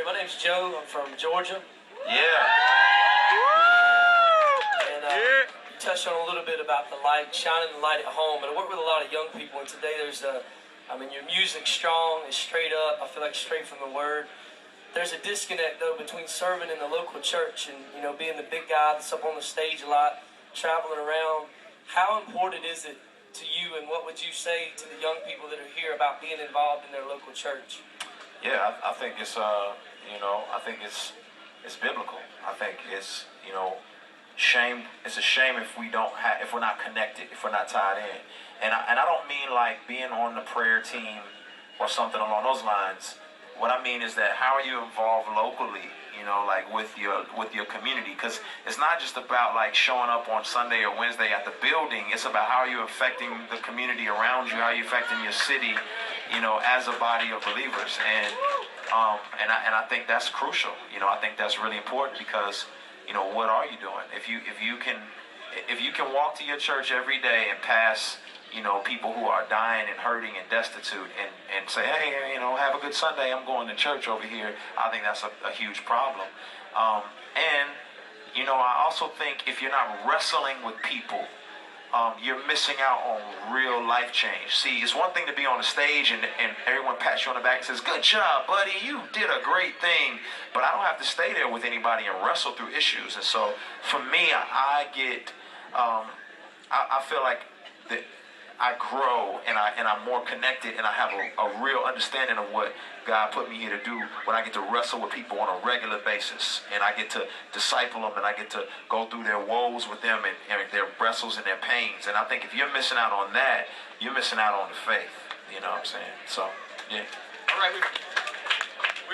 Lecrae. My name's Joe. I'm from Georgia. Yeah. And you touched on a little bit about the light, shining the light at home. And I work with a lot of young people, and today there's your music's strong, it's straight up. I feel like straight from the Word. There's a disconnect, though, between serving in the local church and, being the big guy that's up on the stage a lot, traveling around. How important is it to you, and what would you say to the young people that are here about being involved in their local church? Yeah, I think it's it's biblical. I think it's shame. It's a shame if if we're not connected, if we're not tied in. And I don't mean like being on the prayer team or something along those lines. What I mean is that how are you involved locally? Like with your community, because it's not just about like showing up on Sunday or Wednesday at the building. It's about how are you affecting the community around you, how are you affecting your city, as a body of believers. And I think that's crucial. I think that's really important because, what are you doing? If you can walk to your church every day and pass people who are dying and hurting and destitute and say, hey, have a good Sunday, I'm going to church over here, I think that's a huge problem. I also think if you're not wrestling with people, you're missing out on real life change. See, it's one thing to be on the stage and everyone pats you on the back and says, good job, buddy, you did a great thing. But I don't have to stay there with anybody and wrestle through issues. And so for me, I feel like that I grow and I'm more connected and I have a real understanding of what God put me here to do when I get to wrestle with people on a regular basis, and I get to disciple them, and I get to go through their woes with them and their wrestles and their pains. And I think if you're missing out on that, you're missing out on the faith. You know what I'm saying? So, yeah. All right.